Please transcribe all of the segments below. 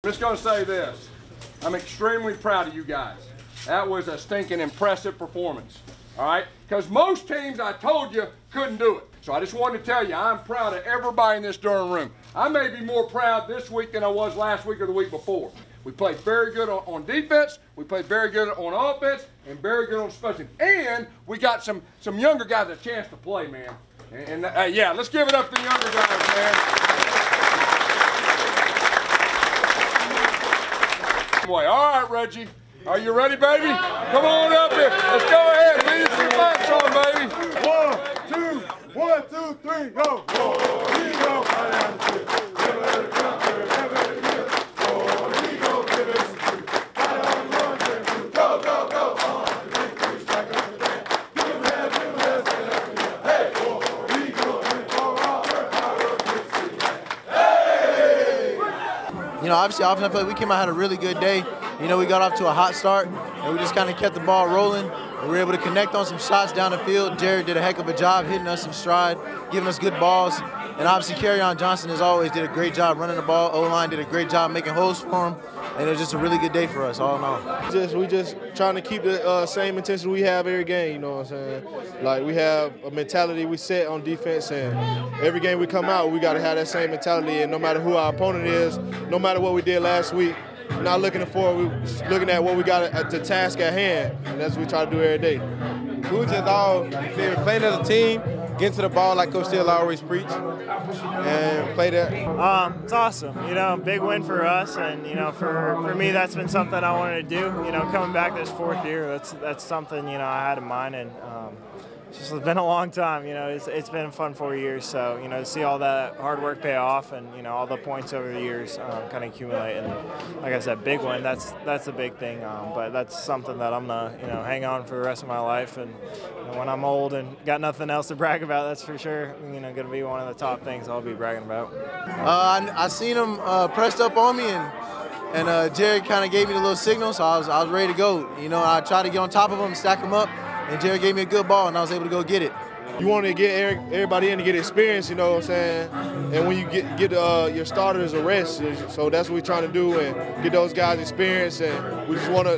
just going to say this. I'm extremely proud of you guys. That was a stinking impressive performance, all right? Because most teams, I told you, couldn't do it. So I just wanted to tell you, I'm proud of everybody in this darn room. I may be more proud this week than I was last week or the week before. We played very good on defense, we played very good on offense, and very good on special teams. And we got some younger guys a chance to play, man. And yeah, let's give it up to the younger guys, man. All right, Reggie. Are you ready, baby? Come on up here. Let's go ahead. Lead us some fight song, baby. 1, 2, 3, go. You know, obviously, I feel like we came out had a really good day. You know, we got off to a hot start, and we just kind of kept the ball rolling. We were able to connect on some shots down the field. Jared did a heck of a job hitting us in stride, giving us good balls. And obviously, Kerryon Johnson, as always, did a great job running the ball. O-line did a great job making holes for him. And it was just a really good day for us, all in all. We just trying to keep the same intensity we have every game, you know what I'm saying? Like, we have a mentality we set on defense, and every game we come out, we got to have that same mentality. And no matter who our opponent is, no matter what we did last week, we're not looking forward, we're just looking at what we got at the task at hand, and that's what we try to do every day. We just all playing as a team, getting to the ball like Coach Steele always preach, and play that. It's awesome. You know, big win for us, and you know, for me, that's been something I wanted to do. You know, coming back this 4th year, that's something you know I had in mind, and it's just been a long time. You know, it's been fun 4 years. So you know, to see all that hard work pay off, and you know, all the points over the years kind of accumulate, and like I said, big win. That's a big thing. But that's something that I'm gonna hang on for the rest of my life, and you know, when I'm old and got nothing else to brag about, that's for sure. You know, gonna be one of the top things I'll be bragging about. I seen him pressed up on me, and Jared kind of gave me the little signal, so I was ready to go. You know, I tried to get on top of him, stack him up. And Jared gave me a good ball, and I was able to go get it. You want to get everybody in to get experience, you know what I'm saying? And when you get your starters a rest, so that's what we're trying to do, and get those guys experience, and we just want to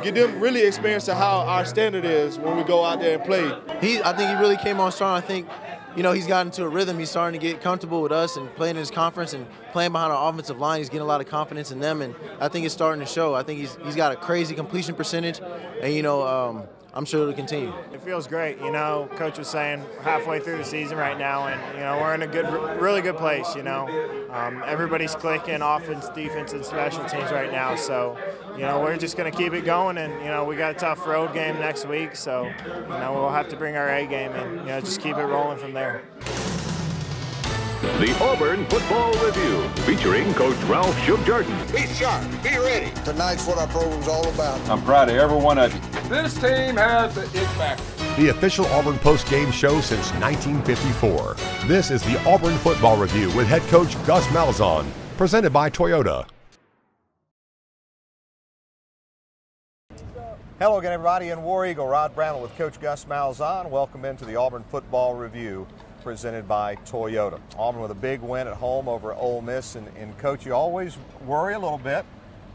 get them really experience to how our standard is when we go out there and play. I think he really came on strong. I think, you know, he's gotten into a rhythm. He's starting to get comfortable with us and playing in his conference and playing behind our offensive line. He's getting a lot of confidence in them, and I think it's starting to show. I think he's got a crazy completion percentage, and, you know, I'm sure it'll continue. It feels great. You know, Coach was saying we're halfway through the season right now, and you know we're in a really good place. You know, everybody's clicking, offense, defense, and special teams right now. So, you know, we're just going to keep it going, and you know we got a tough road game next week. So, you know, we'll have to bring our A game and you know just keep it rolling from there. The Auburn Football Review, featuring Coach Ralph Shub-Jordan. Be sharp, be ready. Tonight's what our program's all about. I'm proud of every one of you. This team has the it factor. The official Auburn post-game show since 1954. This is the Auburn Football Review with head coach Gus Malzahn, presented by Toyota. Hello again, everybody. In War Eagle, Rod Brownell with Coach Gus Malzahn. Welcome into the Auburn Football Review, presented by Toyota. Auburn with a big win at home over Ole Miss, and Coach, you always worry a little bit.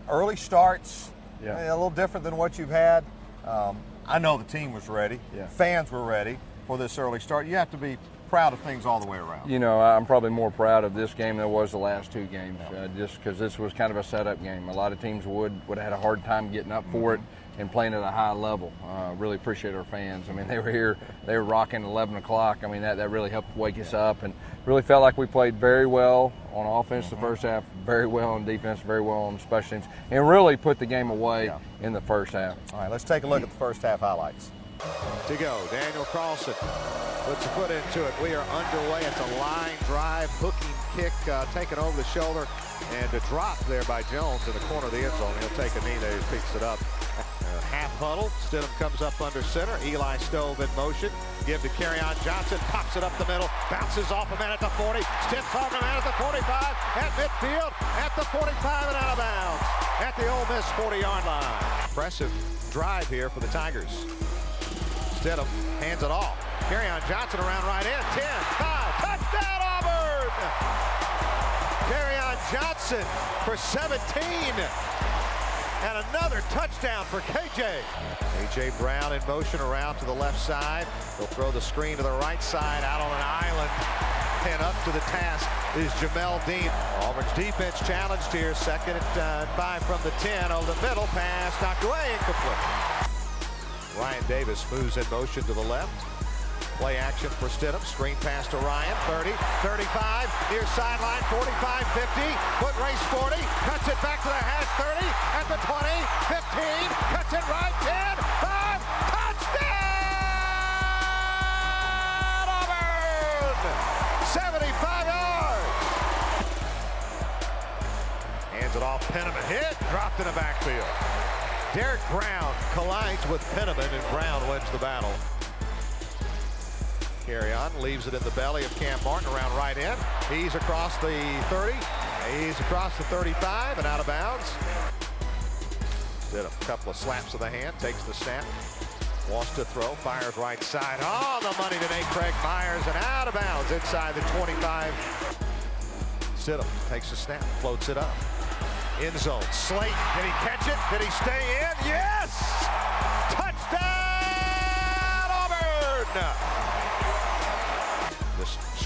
Early starts, a little different than what you've had. I know the team was ready. Fans were ready for this early start. You have to be proud of things all the way around. You know, I'm probably more proud of this game than I was the last 2 games, just because this was kind of a setup game. A lot of teams would have had a hard time getting up for it and playing at a high level. Really appreciate our fans. I mean, they were here, they were rocking 11 o'clock. I mean, that really helped wake us up, and really felt like we played very well on offense the first half, very well on defense, very well on special teams, and really put the game away in the first half. All right, let's take a look at the first half highlights. To go, Daniel Carlson puts a foot into it. We are underway. It's a line drive, hooking kick, taken over the shoulder, and a drop there by Jones in the corner of the end zone. He'll take a knee there, he picks it up. Half huddle, Stidham comes up under center. Eli Stove in motion. Give to Kerryon Johnson, pops it up the middle, bounces off a man at the 40, stiffs off a man at the 45, at midfield, at the 45 and out of bounds, at the Ole Miss 40-yard line. Impressive drive here for the Tigers. Stidham hands it off. Kerryon Johnson around right in, 10, 5, touchdown Auburn! Kerryon Johnson for 17. And another touchdown for KJ. A.J. Brown in motion around to the left side. He'll throw the screen to the right side out on an island. And up to the task is Jamel Dean. Auburn's defense challenged here. 2nd and 5 from the 10. Over the middle, pass knocked away, incomplete. Ryan Davis moves in motion to the left. Play action for Stidham. Screen pass to Ryan. 30, 35, near sideline, 45, 50. Foot race 40. Cuts it back to the hash 30. At the 20, 15. Cuts it right, 10, 5. Touchdown! Auburn! 75 yards. Hands it off. Penniman hit. Dropped in the backfield. Derek Brown collides with Penniman, and Brown wins the battle. Kerryon leaves it in the belly of Cam Martin around right end. He's across the 30. He's across the 35 and out of bounds. Did a couple of slaps of the hand, takes the snap. Wants to throw, fires right side. Oh, the money today, Craig Myers, and out of bounds inside the 25. Stidham takes the snap, floats it up. End zone, Slate, did he catch it? Did he stay in? Yes! Touchdown, Auburn!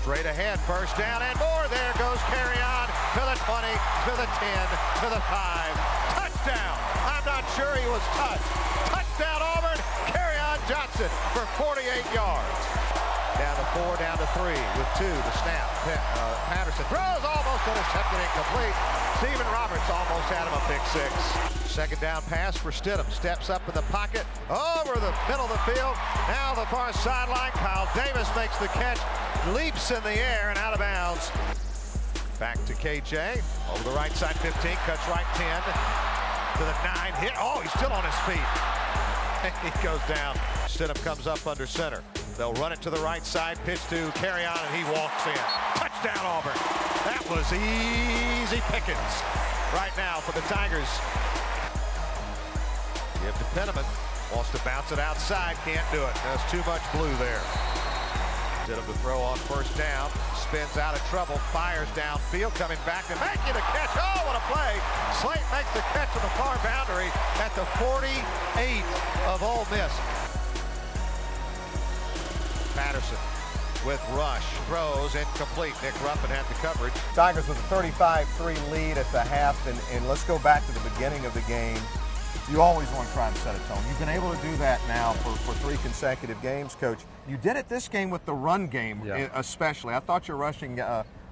Straight ahead, first down and more. There goes Kerryon to the 20, to the 10, to the 5. Touchdown! I'm not sure he was touched. Touchdown, Auburn! Kerryon Johnson for 48 yards. Down to 4, down to 3 with 2. The snap. Patterson throws, almost intercepted, incomplete. Stephen Roberts almost had him a pick 6. 2nd down pass for Stidham. Steps up in the pocket, over the middle of the field. Now the far sideline. Kyle Davis makes the catch, leaps in the air and out of bounds. Back to KJ. Over the right side, 15, cuts right 10. To the 9, hit. Oh, he's still on his feet. He goes down. Stidham comes up under center. They'll run it to the right side, pitch to Kerryon, and he walks in. Touchdown, Auburn. That was easy pickings right now for the Tigers. Give to Penniman. Wants to bounce it outside, can't do it. There's too much blue there. Stidham to throw on first down. Spins out of trouble, fires downfield, coming back and making a catch. Oh, what a play. Slate makes the catch on the far boundary at the 48 of Ole Miss. Patterson with rush, throws, incomplete. Nick Ruffin had the coverage. Tigers with a 35-3 lead at the half, and let's go back to the beginning of the game. You always want to try and set a tone. You've been able to do that now for 3 consecutive games, Coach. You did it this game with the run game, especially. I thought your rushing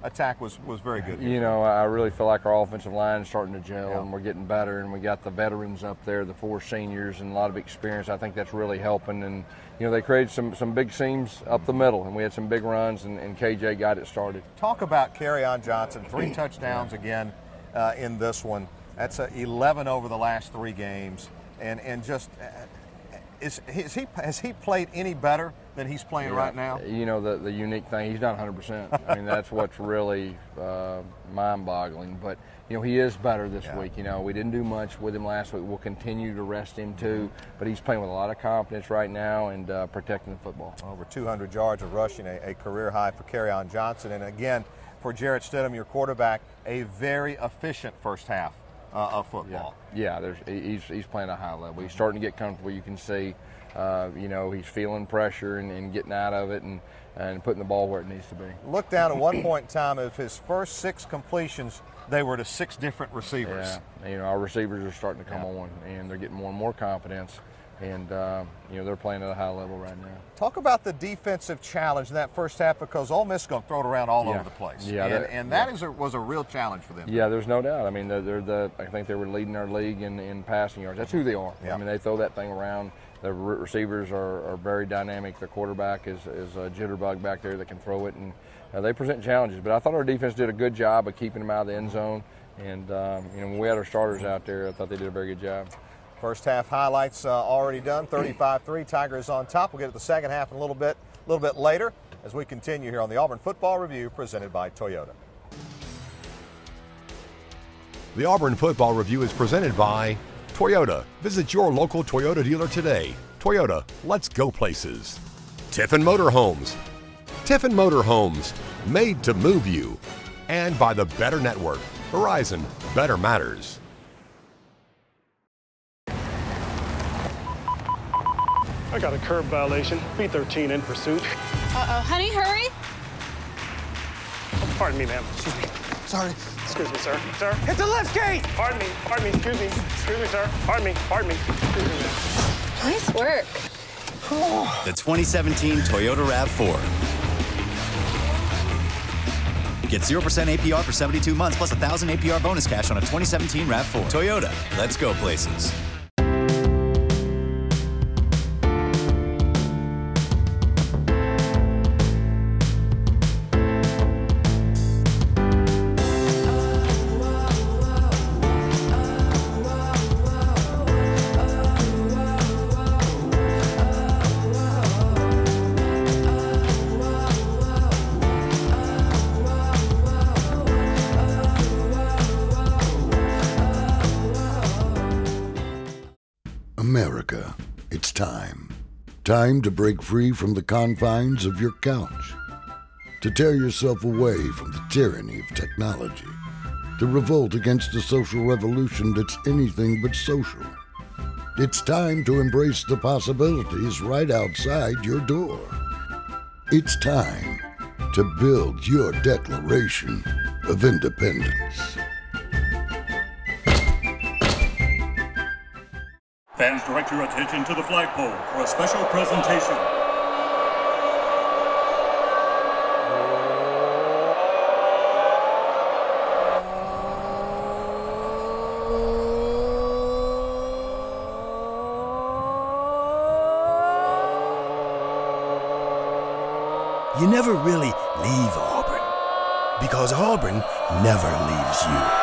attack was very good. You know, I really feel like our offensive line is starting to gel, and we're getting better, and we got the veterans up there, the 4 seniors, and a lot of experience. I think that's really helping, and you know, they created some big seams up the middle, and we had some big runs, and KJ got it started. Talk about Kerryon Johnson, 3 touchdowns again in this one. That's 11 over the last 3 games, and just has he played any better than he's playing right now? You know, the unique thing, he's not 100%. I mean, that's what's really mind-boggling. But you know, he is better this week. You know, we didn't do much with him last week. We'll continue to rest him too, but he's playing with a lot of confidence right now and protecting the football. Over 200 yards of rushing, a career high for Kerryon Johnson, and again for Jarrett Stidham, your quarterback, a very efficient first half of football. Yeah, he's playing at a high level. He's starting to get comfortable. You can see, you know, he's feeling pressure and getting out of it and putting the ball where it needs to be. Look down at one point in time of his first 6 completions, they were to 6 different receivers. Yeah, you know, our receivers are starting to come on, and they're getting more and more confidence. And, you know, they're playing at a high level right now. Talk about the defensive challenge in that first half, because Ole Miss is going to throw it around all over the place. Yeah, that was a real challenge for them. Yeah, there's no doubt. I mean, I think they were leading our league in passing yards. That's who they are. I mean, they throw that thing around. The receivers are very dynamic. The quarterback is a jitterbug back there that can throw it, and they present challenges. But I thought our defense did a good job of keeping them out of the end zone. And, you know, when we had our starters out there, I thought they did a very good job. First half highlights already done, 35-3. Tigers on top. We'll get to the second half in a little bit later as we continue here on the Auburn Football Review presented by Toyota. The Auburn Football Review is presented by Toyota. Visit your local Toyota dealer today. Toyota, let's go places. Tiffin Motorhomes. Tiffin Motorhomes, made to move you. and by the Better Network. Verizon, better matters. I got a curb violation. B13 in pursuit. Uh-oh. Honey, hurry. Pardon me, ma'am. Excuse me. Sorry. Excuse me, sir. Sir. Hit the left gate! Pardon me. Pardon me. Excuse me. Excuse me, sir. Pardon me. Pardon me. Excuse me, ma'am. Nice work. The 2017 Toyota RAV4. Get 0% APR for 72 months plus 1,000 APR bonus cash on a 2017 RAV4. Toyota, let's go places. America, it's time. Time to break free from the confines of your couch. To tear yourself away from the tyranny of technology. To revolt against a social revolution that's anything but social. It's time to embrace the possibilities right outside your door. It's time to build your Declaration of Independence. Fans, direct your attention to the flagpole for a special presentation. You never really leave Auburn, because Auburn never leaves you.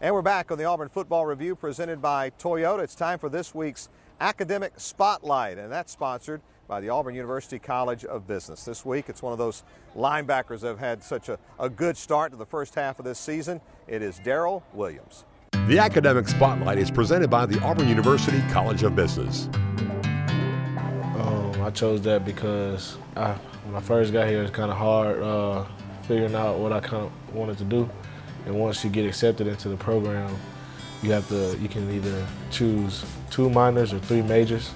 And we're back on the Auburn Football Review presented by Toyota. It's time for this week's Academic Spotlight, and that's sponsored by the Auburn University College of Business. This week, it's one of those linebackers that have had such a good start to the first half of this season. It is Darrell Williams. The Academic Spotlight is presented by the Auburn University College of Business. I chose that because when I first got here, it was kind of hard figuring out what I kind of wanted to do. And once you get accepted into the program, you can either choose 2 minors or 3 majors.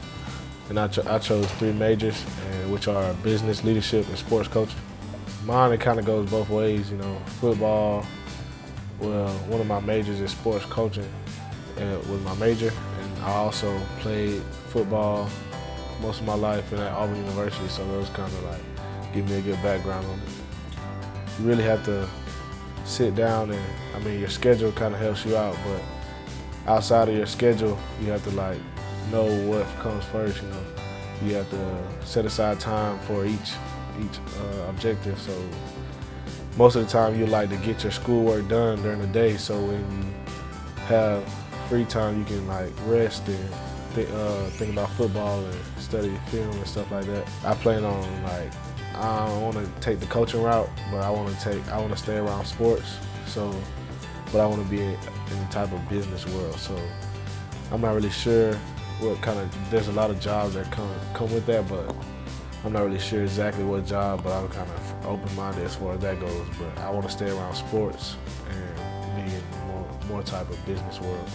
And I chose 3 majors, which are business, leadership, and sports coaching. Mine, it kind of goes both ways, you know, football. Well, one of my majors is sports coaching was my major. And I also played football most of my life at Auburn University, so those kind of like give me a good background on it. You really have to sit down and, I mean, your schedule kind of helps you out, but outside of your schedule, you have to like know what comes first, you know. You have to set aside time for each objective. So most of the time you like to get your schoolwork done during the day, so when you have free time, you can like rest and think about football and study film and stuff like that. I plan on like, I don't want to take the coaching route, but I want to stay around sports. So, but I want to be in the type of business world. So, I'm not really sure what kind of. There's a lot of jobs that come with that, but I'm not really sure exactly what job. But I'm kind of open-minded as far as that goes. But I want to stay around sports and be in more type of business world.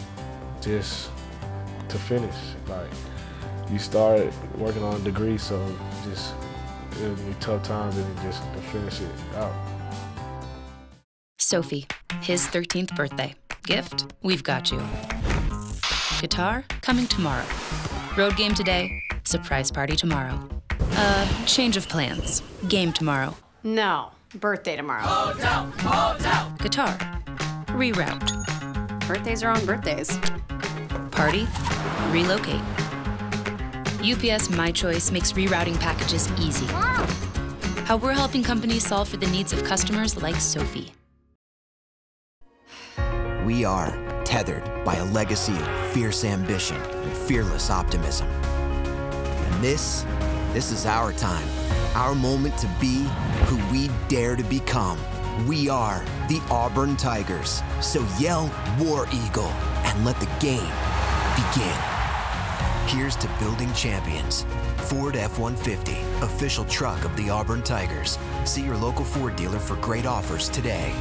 Just to finish, like you start working on a degree, so just. It'll be tough times and just to finish it out. Sophie, his 13th birthday. Gift, we've got you. Guitar, coming tomorrow. Road game today, surprise party tomorrow. Change of plans. Game tomorrow. No, birthday tomorrow. Hotel, hotel. Guitar, reroute. Birthdays are on birthdays. Party, relocate. UPS My Choice makes rerouting packages easy. How we're helping companies solve for the needs of customers like Sophie. We are tethered by a legacy of fierce ambition and fearless optimism. And this is our time, our moment to be who we dare to become. We are the Auburn Tigers. So yell War Eagle and let the game begin. Here's to building champions. Ford F-150, official truck of the Auburn Tigers. See your local Ford dealer for great offers today.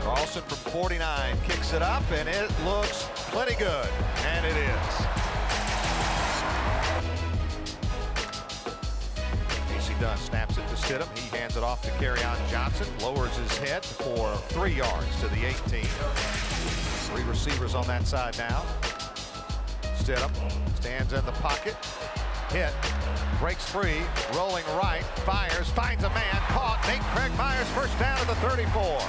Carlson from 49 kicks it up, and it looks plenty good, and it is. Casey Dunn snaps it to Stidham. He hands it off to Kerryon Johnson, lowers his head for 3 yards to the 18. 3 receivers on that side now. Stidham stands in the pocket, hit, breaks free, rolling right, fires, finds a man, caught. Nate Craig Myers, first down at the 34.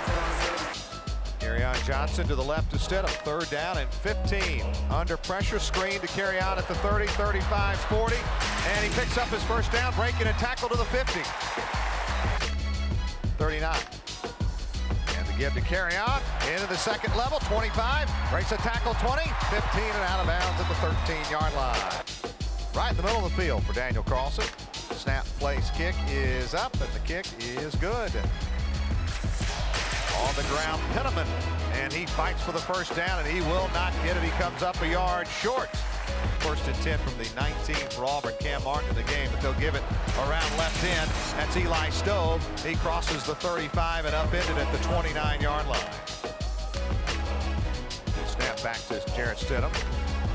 Kerryon Johnson to the left to Stidham, 3rd down and 15. Under pressure, screen to Kerryon at the 30, 35, 40, and he picks up his first down, breaking a tackle to the 50. 39. And the give to Kerryon, into the second level, 25, breaks a tackle, 20, 15, and out of bounds at the 13-yard line. Right in the middle of the field for Daniel Carlson. Snap, place, kick is up, and the kick is good. On the ground, Penniman, and he fights for the first down, and he will not get it. He comes up a yard short. First and 10 from the 19 for Auburn. Cam Martin in the game, but they'll give it around left end. That's Eli Stove. He crosses the 35 and upended at the 29-yard line. Snap back to Jarrett Stidham.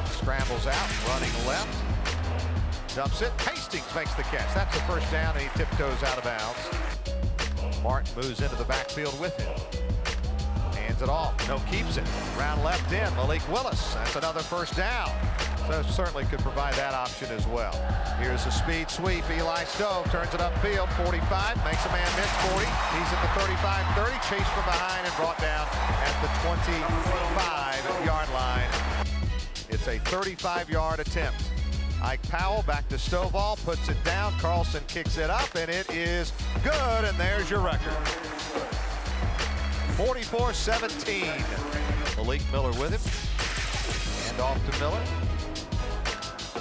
Scrambles out, running left. Dumps it. Hastings makes the catch. That's the first down, and he tiptoes out of bounds. Martin moves into the backfield with him. Hands it off. No, keeps it. Round left in. Malik Willis. That's another first down. So certainly could provide that option as well. Here's a speed sweep. Eli Stove turns it upfield. 45. Makes a man miss. 40. He's at the 35-30. Chased from behind and brought down at the 25-yard line. It's a 35-yard attempt. Ike Powell back to Stovall, puts it down. Carlson kicks it up, and it is good, and there's your record. 44-17. Malik Miller with him. Hand off to Miller.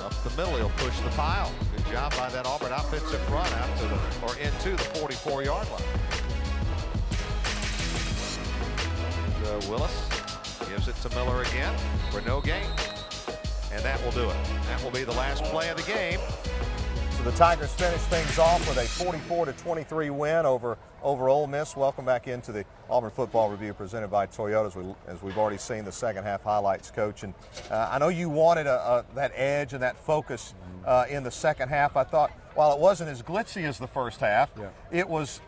Up the middle, he'll push the pile. Good job by that Auburn offensive front out to the, or into the 44-yard line. Willis gives it to Miller again for no gain. And that will do it. That will be the last play of the game. So the Tigers finish things off with a 44-23 win over Ole Miss. Welcome back into the Auburn Football Review presented by Toyota, as we've already seen the second half highlights, Coach. And I know you wanted that edge and that focus in the second half. I thought while it wasn't as glitzy as the first half, it was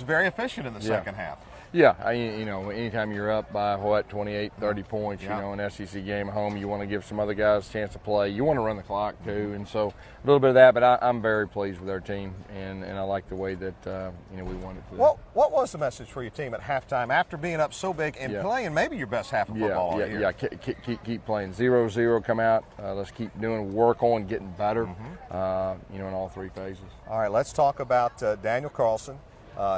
very efficient in the second half. Yeah, you know, anytime you're up by, 28, 30 points, you know, an SEC game at home, you want to give some other guys a chance to play. You want to run the clock, too. And so a little bit of that, but I'm very pleased with our team, and I like the way that, you know, we won it today. What was the message for your team at halftime after being up so big and playing maybe your best half of football all year? Yeah, keep playing. 0-0 come out. Let's keep doing work on getting better, you know, in all 3 phases. All right, let's talk about Daniel Carlson.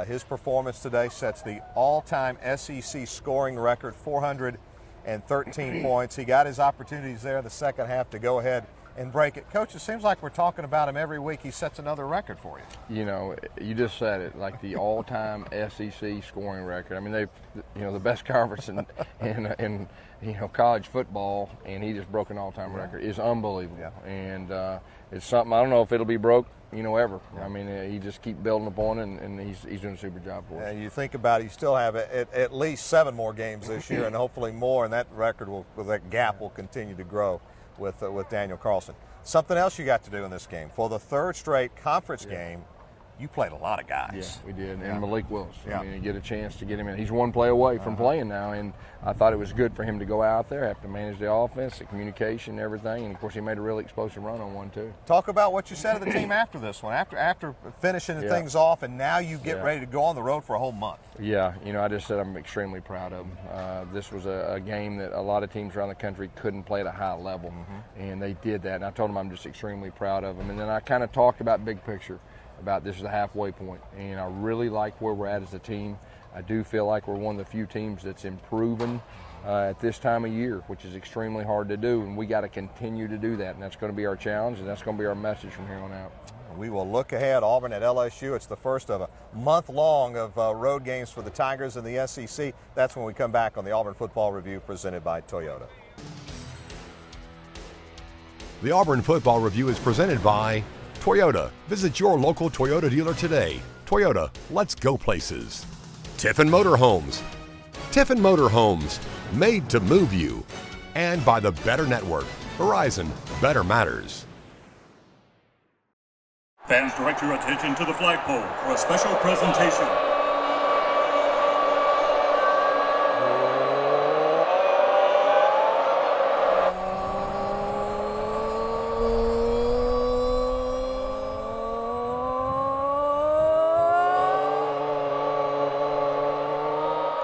His performance today sets the all-time SEC scoring record, 413 points. He got his opportunities there in the second half to go ahead and break it. Coach, it seems like we're talking about him every week. He sets another record for you. You know, you just said it, like the all-time SEC scoring record. I mean, they've, you know, the best conference in you know, college football, and he just broke an all-time record. It's unbelievable. Yeah. And it's something, I don't know if it'll be broke, you know, ever. Yeah. I mean, he just keep building upon it, and he's doing a super job for us. And you think about it, you still have at least 7 more games this year, and hopefully more, and that record that gap will continue to grow with Daniel Carlson. Something else you got to do in this game. For the 3rd straight conference game, you played a lot of guys. Yeah, we did. And Malik Willis. I mean, you get a chance to get him in. He's one play away from playing now, and I thought it was good for him to go out there, have to manage the offense, the communication, everything, and of course he made a really explosive run on one too. Talk about what you said to the team after this one, after finishing the things off, and now you get ready to go on the road for a whole month. Yeah, you know, I just said I'm extremely proud of them. This was a game that a lot of teams around the country couldn't play at a high level, and they did that, and I told them I'm just extremely proud of them. And then I kind of talked about big picture, about this is a halfway point, and I really like where we're at as a team. I do feel like we're one of the few teams that's improving at this time of year, which is extremely hard to do, and we got to continue to do that, and that's going to be our challenge, and that's going to be our message from here on out. We will look ahead. Auburn at LSU. It's the first of a month long of road games for the Tigers in the SEC. That's when we come back on the Auburn Football Review presented by Toyota. The Auburn Football Review is presented by Toyota. Visit your local Toyota dealer today. Toyota, let's go places. Tiffin Motorhomes. Tiffin Motorhomes, made to move you. And by the Better Network. Verizon, better matters. Fans, direct your attention to the flagpole for a special presentation.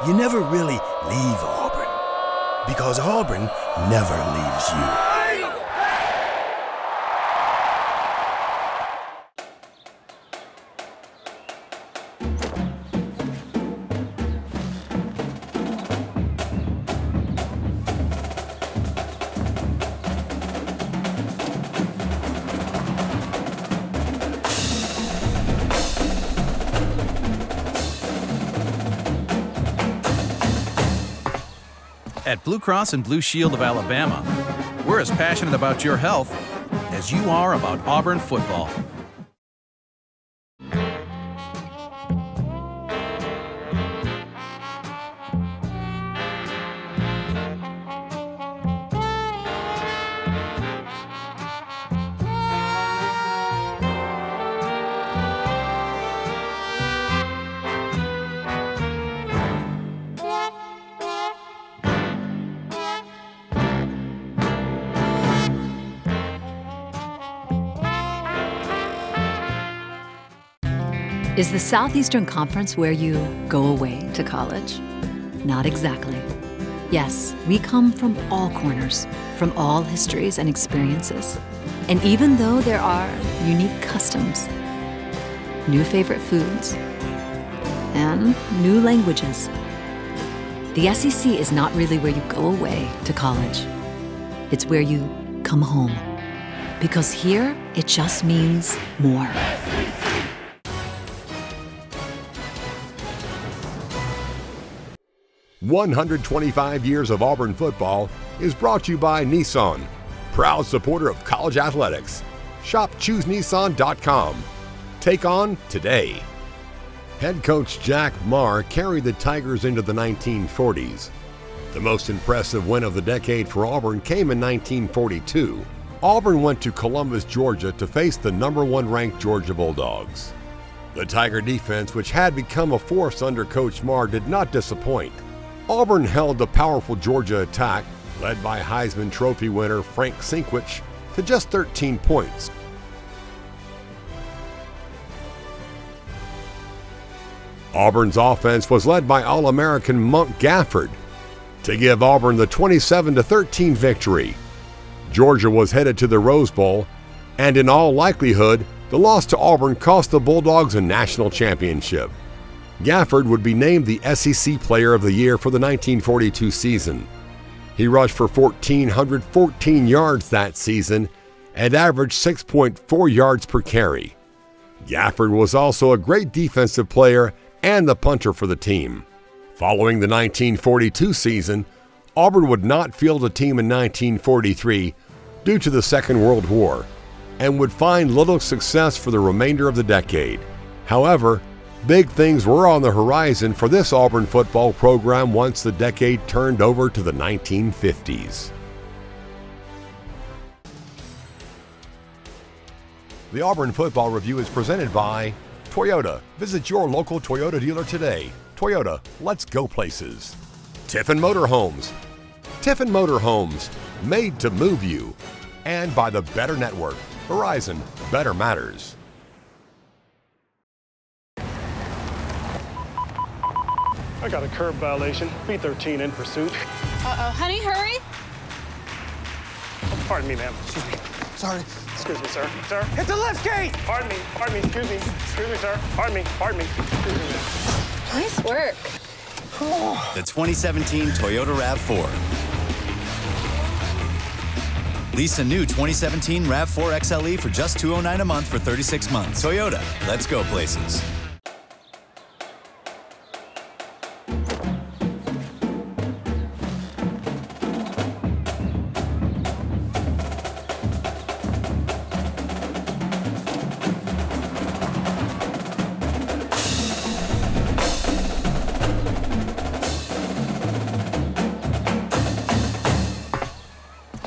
You never really leave Auburn, because Auburn never leaves you. At Blue Cross and Blue Shield of Alabama, we're as passionate about your health as you are about Auburn football. Is the Southeastern Conference where you go away to college? Not exactly. Yes, we come from all corners, from all histories and experiences. And even though there are unique customs, new favorite foods, and new languages, the SEC is not really where you go away to college. It's where you come home. Because here, it just means more. 125 years of Auburn football is brought to you by Nissan, proud supporter of college athletics. Shop ChooseNissan.com. Take on today. Head coach Jack Marr carried the Tigers into the 1940s. The most impressive win of the decade for Auburn came in 1942. Auburn went to Columbus, Georgia to face the #1 ranked Georgia Bulldogs. The Tiger defense, which had become a force under Coach Marr, did not disappoint. Auburn held the powerful Georgia attack, led by Heisman Trophy winner Frank Sinkwich, to just 13 points. Auburn's offense was led by All-American Monk Gafford to give Auburn the 27-13 victory. Georgia was headed to the Rose Bowl, and in all likelihood, the loss to Auburn cost the Bulldogs a national championship. Gafford would be named the SEC Player of the Year for the 1942 season. He rushed for 1,414 yards that season and averaged 6.4 yards per carry. Gafford was also a great defensive player and the punter for the team. Following the 1942 season, Auburn would not field a team in 1943 due to the Second World War and would find little success for the remainder of the decade. However, big things were on the horizon for this Auburn football program once the decade turned over to the 1950s. The Auburn Football Review is presented by Toyota. Visit your local Toyota dealer today. Toyota, let's go places. Tiffin Motorhomes. Tiffin Motorhomes, made to move you. And by the Better Network. Horizon, better matters. I got a curb violation. B13 in pursuit. Uh-oh, honey, hurry. Pardon me, ma'am. Excuse me. Sorry. Excuse me, sir. Sir, hit the left gate! Pardon me, excuse me. Excuse me, sir. Pardon me. Excuse me. Nice work. The 2017 Toyota RAV4. Lease a new 2017 RAV4 XLE for just $209 a month for 36 months. Toyota, let's go places.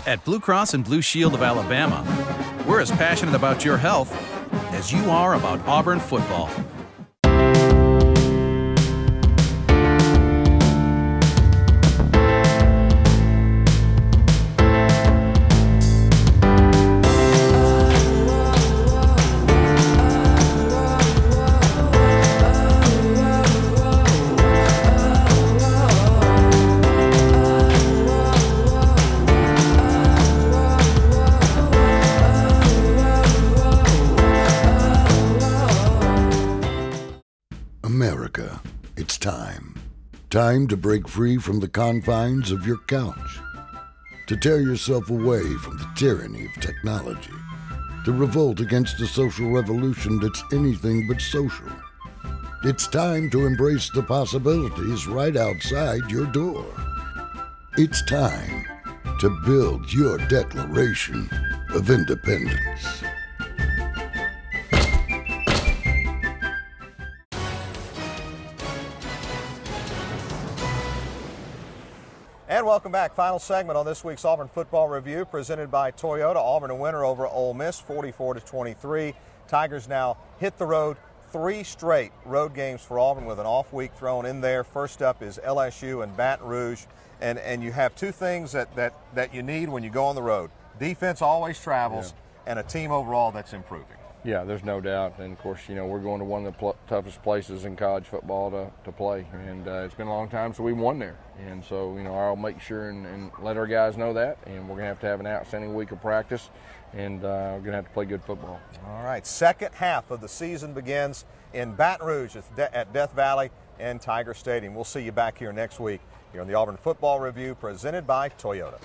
At Blue Cross and Blue Shield of Alabama, we're as passionate about your health as you are about Auburn football. America, it's time. Time to break free from the confines of your couch. To tear yourself away from the tyranny of technology. To revolt against a social revolution that's anything but social. It's time to embrace the possibilities right outside your door. It's time to build your Declaration of Independence. And welcome back. Final segment on this week's Auburn Football Review presented by Toyota. Auburn a winner over Ole Miss, 44-23. Tigers now hit the road. 3 straight road games for Auburn with an off week thrown in there. First up is LSU and Baton Rouge. And you have 2 things that you need when you go on the road. Defense always travels, and a team overall that's improving. Yeah, there's no doubt. And, of course, you know, we're going to one of the toughest places in college football to play. And it's been a long time, so we won there. And so, you know, I'll make sure and let our guys know that. And we're going to have an outstanding week of practice. And we're going to have to play good football. All right, second half of the season begins in Baton Rouge at Death Valley and Tiger Stadium. We'll see you back here next week here on the Auburn Football Review presented by Toyota.